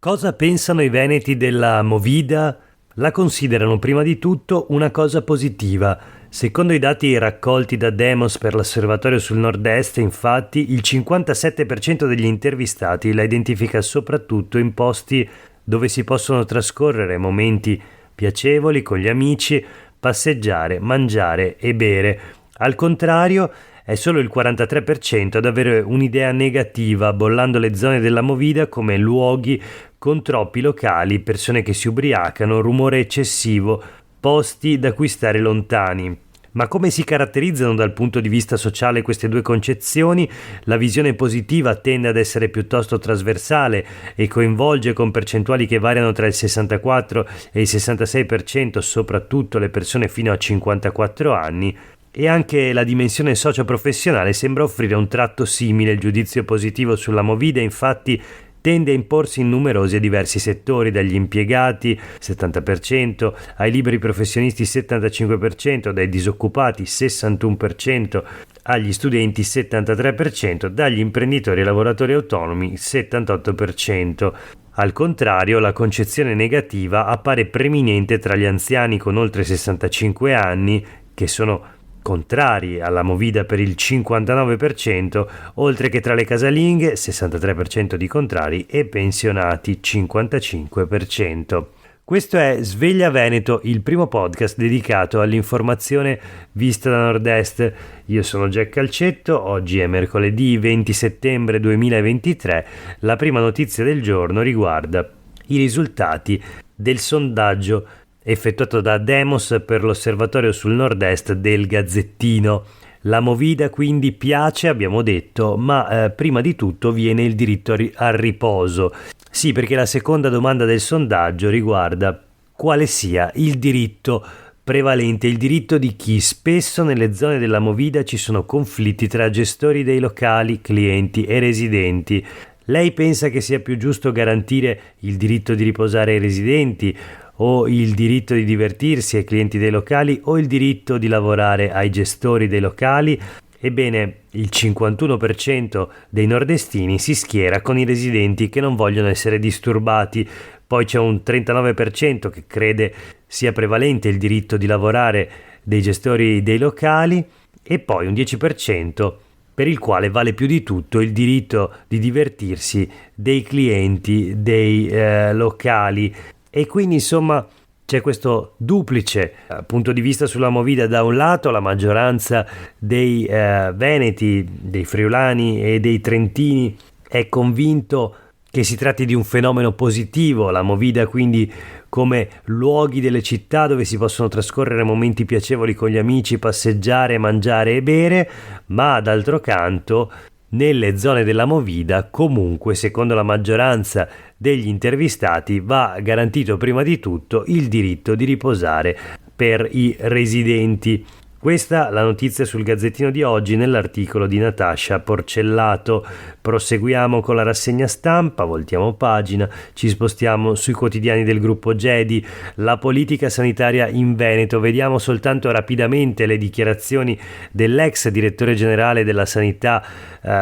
Cosa pensano i veneti della Movida? La considerano prima di tutto una cosa positiva. Secondo i dati raccolti da Demos per l'Osservatorio sul Nord-Est, infatti, il 57% degli intervistati la identifica soprattutto in posti dove si possono trascorrere momenti piacevoli con gli amici, passeggiare, mangiare e bere. Al contrario, è solo il 43% ad avere un'idea negativa, bollando le zone della Movida come luoghi con troppi locali, persone che si ubriacano, rumore eccessivo, posti da cui stare lontani. Ma come si caratterizzano dal punto di vista sociale queste due concezioni? La visione positiva tende ad essere piuttosto trasversale e coinvolge con percentuali che variano tra il 64 e il 66%, soprattutto le persone fino a 54 anni. E anche la dimensione socio-professionale sembra offrire un tratto simile. Il giudizio positivo sulla Movida, infatti, tende a imporsi in numerosi e diversi settori, dagli impiegati 70%, ai liberi professionisti 75%, dai disoccupati 61%, agli studenti 73%, dagli imprenditori e lavoratori autonomi 78%. Al contrario, la concezione negativa appare preminente tra gli anziani con oltre 65 anni, che sono contrari alla Movida per il 59%, oltre che tra le casalinghe 63% di contrari e pensionati 55%. Questo è Sveglia Veneto, il primo podcast dedicato all'informazione vista da Nord-Est. Io sono Jack Calcetto, oggi è mercoledì 20 settembre 2023. La prima notizia del giorno riguarda i risultati del sondaggio effettuato da Demos per l'Osservatorio sul Nord-Est del Gazzettino. La Movida quindi piace, abbiamo detto, ma prima di tutto viene il diritto al riposo. Sì, perché la seconda domanda del sondaggio riguarda quale sia il diritto prevalente, il diritto di chi. Spesso nelle zone della Movida ci sono conflitti tra gestori dei locali, clienti e residenti. Lei pensa che sia più giusto garantire il diritto di riposare ai residenti, o il diritto di divertirsi ai clienti dei locali, o il diritto di lavorare ai gestori dei locali? Ebbene, il 51% dei nordestini si schiera con i residenti che non vogliono essere disturbati. Poi c'è un 39% che crede sia prevalente il diritto di lavorare dei gestori dei locali, e poi un 10% per il quale vale più di tutto il diritto di divertirsi dei clienti dei locali. E quindi insomma c'è questo duplice punto di vista sulla Movida. Da un lato la maggioranza dei veneti, dei friulani e dei trentini è convinto che si tratti di un fenomeno positivo, la Movida quindi come luoghi delle città dove si possono trascorrere momenti piacevoli con gli amici, passeggiare, mangiare e bere, ma d'altro canto nelle zone della Movida comunque, secondo la maggioranza degli intervistati, va garantito prima di tutto il diritto di riposare per i residenti. Questa la notizia sul Gazzettino di oggi nell'articolo di Natascia Porcellato. Proseguiamo con la rassegna stampa, voltiamo pagina, ci spostiamo sui quotidiani del gruppo Gedi. La politica sanitaria in Veneto. Vediamo soltanto rapidamente le dichiarazioni dell'ex direttore generale della sanità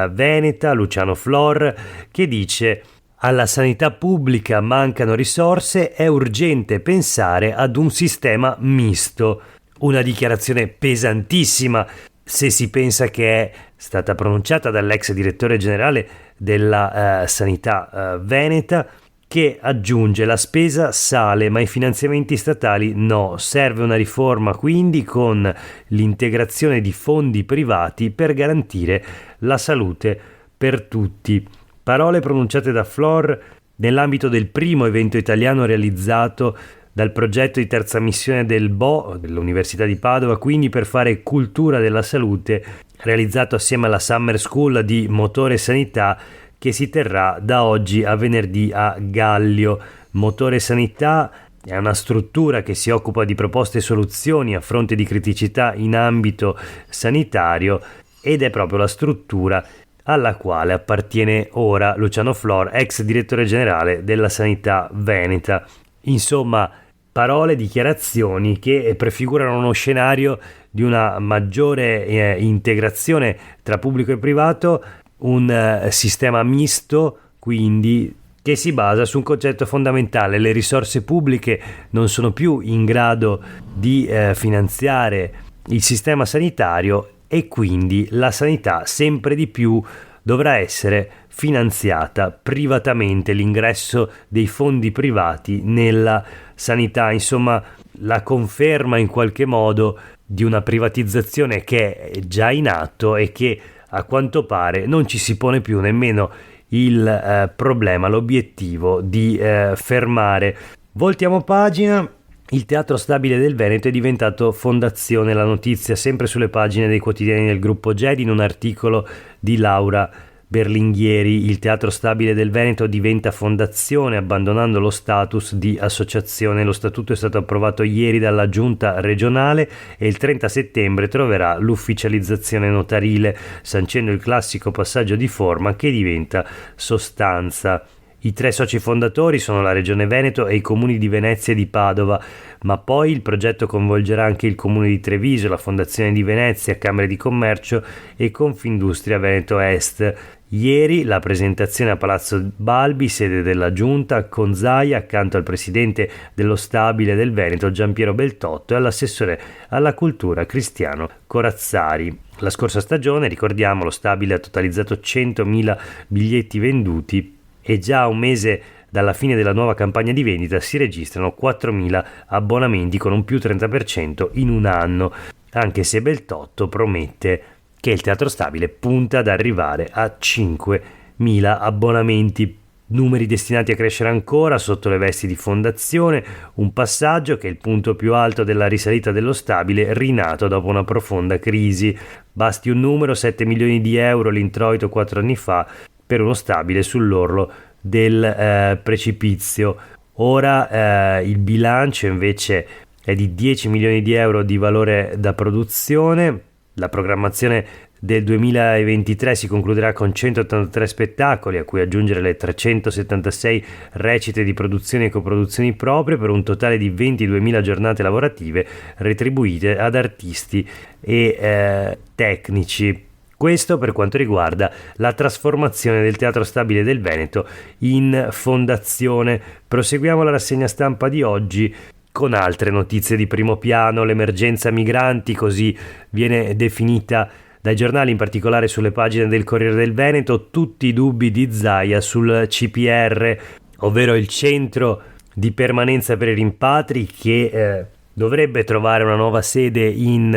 veneta, Luciano Flor, che dice: alla sanità pubblica mancano risorse, è urgente pensare ad un sistema misto. Una dichiarazione pesantissima se si pensa che è stata pronunciata dall'ex direttore generale della sanità veneta, che aggiunge: la spesa sale ma i finanziamenti statali no, serve una riforma quindi con l'integrazione di fondi privati per garantire la salute per tutti. Parole pronunciate da Flor nell'ambito del primo evento italiano realizzato dal progetto di terza missione del BO dell'Università di Padova, quindi per fare cultura della salute, realizzato assieme alla Summer School di Motore Sanità, che si terrà da oggi a venerdì a Gallio. Motore Sanità è una struttura che si occupa di proposte e soluzioni a fronte di criticità in ambito sanitario, ed è proprio la struttura alla quale appartiene ora Luciano Flor, ex direttore generale della sanità veneta. Insomma, parole, dichiarazioni che prefigurano uno scenario di una maggiore integrazione tra pubblico e privato, un sistema misto quindi che si basa su un concetto fondamentale: le risorse pubbliche non sono più in grado di finanziare il sistema sanitario e quindi la sanità sempre di più dovrà essere finanziata privatamente, l'ingresso dei fondi privati nella sanità, insomma la conferma in qualche modo di una privatizzazione che è già in atto e che a quanto pare non ci si pone più nemmeno il problema, l'obiettivo di fermare. Voltiamo pagina. Il Teatro Stabile del Veneto è diventato fondazione, la notizia sempre sulle pagine dei quotidiani del gruppo GEDI in un articolo di Laura Berlinghieri. Il Teatro Stabile del Veneto diventa fondazione abbandonando lo status di associazione. Lo statuto è stato approvato ieri dalla giunta regionale e il 30 settembre troverà l'ufficializzazione notarile, sancendo il classico passaggio di forma che diventa sostanza. I 3 soci fondatori sono la Regione Veneto e i comuni di Venezia e di Padova, ma poi il progetto coinvolgerà anche il comune di Treviso, la Fondazione di Venezia, Camere di Commercio e Confindustria Veneto Est. Ieri la presentazione a Palazzo Balbi, sede della Giunta, con Zaia accanto al presidente dello Stabile del Veneto Giampiero Beltotto e all'assessore alla cultura Cristiano Corazzari. La scorsa stagione, ricordiamo, lo Stabile ha totalizzato 100.000 biglietti venduti e già a un mese dalla fine della nuova campagna di vendita si registrano 4.000 abbonamenti con un più 30% in un anno, anche se Beltotto promette che il Teatro Stabile punta ad arrivare a 5.000 abbonamenti, numeri destinati a crescere ancora sotto le vesti di fondazione, un passaggio che è il punto più alto della risalita dello Stabile rinato dopo una profonda crisi. Basti un numero: 7 milioni di euro l'introito 4 anni fa per uno Stabile sull'orlo del precipizio. Ora il bilancio invece è di 10 milioni di euro di valore da produzione. La programmazione del 2023 si concluderà con 183 spettacoli, a cui aggiungere le 376 recite di produzioni e coproduzioni proprie, per un totale di 22.000 giornate lavorative retribuite ad artisti e tecnici. Questo per quanto riguarda la trasformazione del Teatro Stabile del Veneto in fondazione. Proseguiamo la rassegna stampa di oggi con altre notizie di primo piano. L'emergenza migranti, così viene definita dai giornali, in particolare sulle pagine del Corriere del Veneto. Tutti i dubbi di Zaia sul CPR, ovvero il centro di permanenza per i rimpatri, che dovrebbe trovare una nuova sede in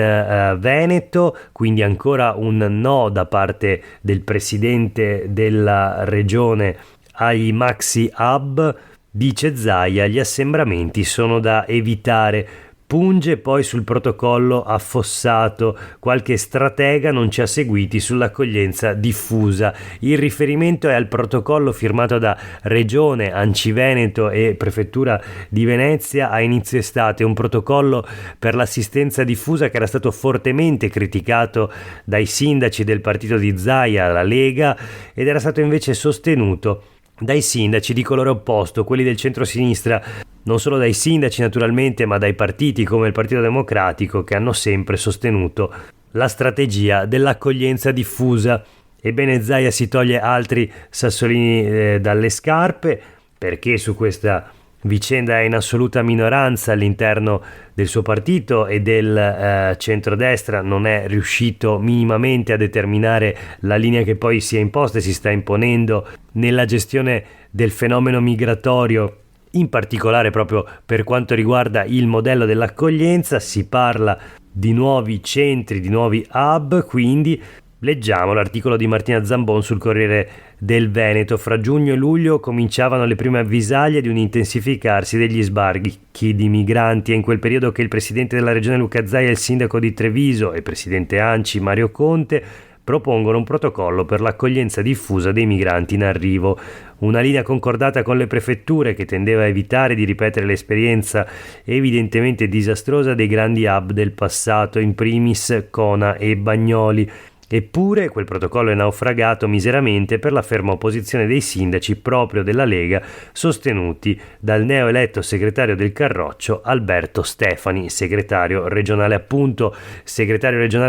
Veneto, quindi ancora un no da parte del presidente della regione ai maxi hub. Dice Zaia, gli assembramenti sono da evitare. Punge poi sul protocollo affossato, qualche stratega non ci ha seguiti sull'accoglienza diffusa. Il riferimento è al protocollo firmato da Regione, Anciveneto e Prefettura di Venezia a inizio estate, un protocollo per l'assistenza diffusa che era stato fortemente criticato dai sindaci del partito di Zaia, la Lega, ed era stato invece sostenuto dai sindaci di colore opposto, quelli del centro-sinistra, non solo dai sindaci naturalmente, ma dai partiti come il Partito Democratico, che hanno sempre sostenuto la strategia dell'accoglienza diffusa. Ebbene, Zaia si toglie altri sassolini dalle scarpe, perché su questa vicenda è in assoluta minoranza all'interno del suo partito e del centrodestra, non è riuscito minimamente a determinare la linea che poi si è imposta e si sta imponendo nella gestione del fenomeno migratorio, in particolare proprio per quanto riguarda il modello dell'accoglienza. Si parla di nuovi centri, di nuovi hub, quindi leggiamo l'articolo di Martina Zambon sul Corriere del Veneto. Fra giugno e luglio cominciavano le prime avvisaglie di un intensificarsi degli sbarchi di migranti. È in quel periodo che il presidente della regione Luca Zaia e il sindaco di Treviso e il presidente ANCI Mario Conte propongono un protocollo per l'accoglienza diffusa dei migranti in arrivo, una linea concordata con le prefetture che tendeva a evitare di ripetere l'esperienza evidentemente disastrosa dei grandi hub del passato, in primis Cona e Bagnoli. Eppure quel protocollo è naufragato miseramente per la ferma opposizione dei sindaci proprio della Lega, sostenuti dal neoeletto segretario del Carroccio Alberto Stefani, segretario regionale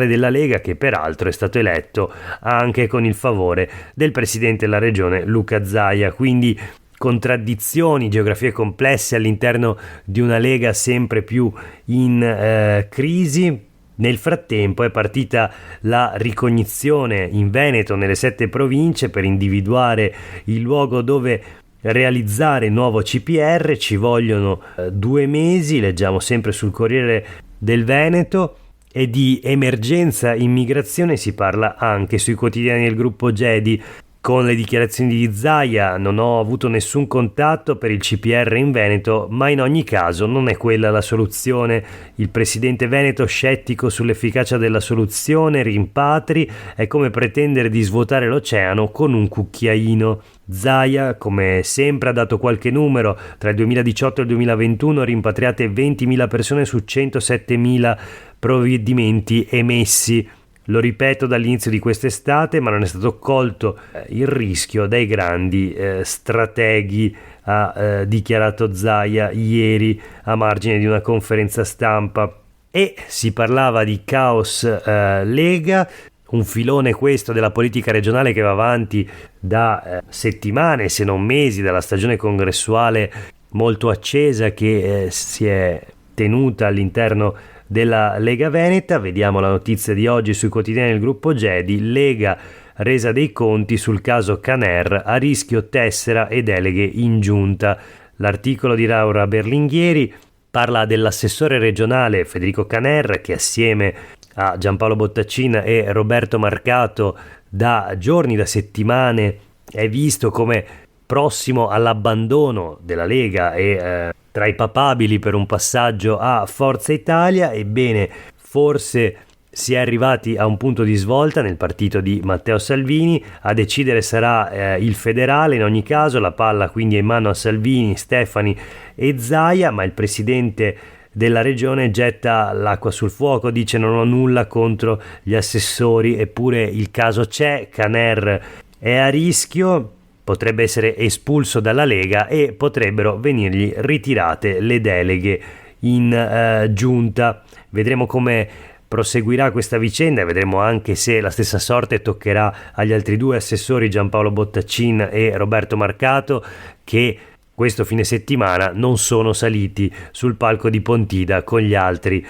della Lega, che peraltro è stato eletto anche con il favore del presidente della regione Luca Zaia. Quindi contraddizioni, geografie complesse all'interno di una Lega sempre più in crisi. Nel frattempo è partita la ricognizione in Veneto nelle 7 province per individuare il luogo dove realizzare il nuovo CPR. Ci vogliono 2 mesi, leggiamo sempre sul Corriere del Veneto, e di emergenza immigrazione si parla anche sui quotidiani del gruppo Gedi. Con le dichiarazioni di Zaia: non ho avuto nessun contatto per il CPR in Veneto, ma in ogni caso non è quella la soluzione. Il presidente veneto scettico sull'efficacia della soluzione rimpatri è come pretendere di svuotare l'oceano con un cucchiaino. Zaia, come sempre, ha dato qualche numero: tra il 2018 e il 2021 rimpatriate 20.000 persone su 107.000 provvedimenti emessi. Lo ripeto dall'inizio di quest'estate, ma non è stato colto il rischio dai grandi strateghi, ha dichiarato Zaia ieri a margine di una conferenza stampa. E si parlava di caos Lega, un filone questo della politica regionale che va avanti da settimane, se non mesi, dalla stagione congressuale molto accesa che si è tenuta all'interno della Lega Veneta. Vediamo la notizia di oggi sui quotidiani del gruppo Gedi: Lega resa dei conti sul caso Caner, a rischio tessera e deleghe in giunta. L'articolo di Laura Berlinghieri parla dell'assessore regionale Federico Caner, che assieme a Giampaolo Bottacin e Roberto Marcato da giorni, da settimane è visto come prossimo all'abbandono della Lega e tra i papabili per un passaggio a Forza Italia. Ebbene, forse si è arrivati a un punto di svolta nel partito di Matteo Salvini. A decidere sarà il federale. In ogni caso la palla quindi è in mano a Salvini, Stefani e Zaia, ma il presidente della regione getta l'acqua sul fuoco, dice: non ho nulla contro gli assessori, eppure il caso c'è, Caner è a rischio, potrebbe essere espulso dalla Lega e potrebbero venirgli ritirate le deleghe in giunta. Vedremo come proseguirà questa vicenda e vedremo anche se la stessa sorte toccherà agli altri 2 assessori, Giampaolo Bottacin e Roberto Marcato, che questo fine settimana non sono saliti sul palco di Pontida con gli altri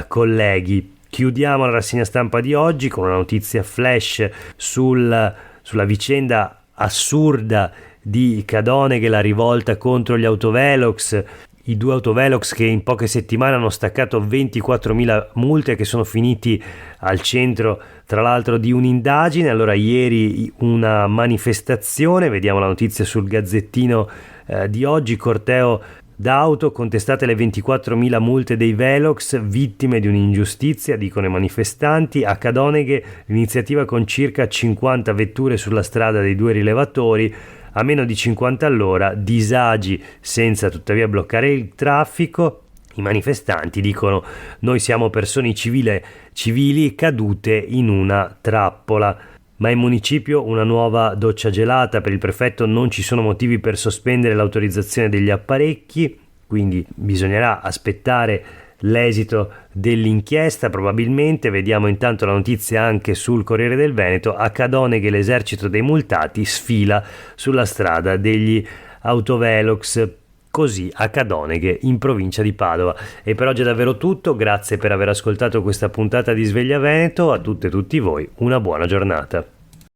colleghi. Chiudiamo la rassegna stampa di oggi con una notizia flash sulla vicenda assurda di Cadoneghe, la rivolta contro gli autovelox, i 2 autovelox che in poche settimane hanno staccato 24.000 multe che sono finiti al centro tra l'altro di un'indagine. Allora ieri una manifestazione, vediamo la notizia sul Gazzettino di oggi: corteo d'auto, contestate le 24.000 multe dei Velox, vittime di un'ingiustizia, dicono i manifestanti. A Cadoneghe l'iniziativa con circa 50 vetture sulla strada dei 2 rilevatori, a meno di 50 all'ora, disagi senza tuttavia bloccare il traffico. I manifestanti dicono: noi siamo persone civili cadute in una trappola. Ma in municipio una nuova doccia gelata: per il prefetto non ci sono motivi per sospendere l'autorizzazione degli apparecchi, quindi bisognerà aspettare l'esito dell'inchiesta probabilmente. Vediamo intanto la notizia anche sul Corriere del Veneto: a Cadoneghe l'esercito dei multati sfila sulla strada degli autovelox. Così a Cadoneghe, in provincia di Padova. E per oggi è davvero tutto, grazie per aver ascoltato questa puntata di Sveglia Veneto. A tutte e tutti voi una buona giornata.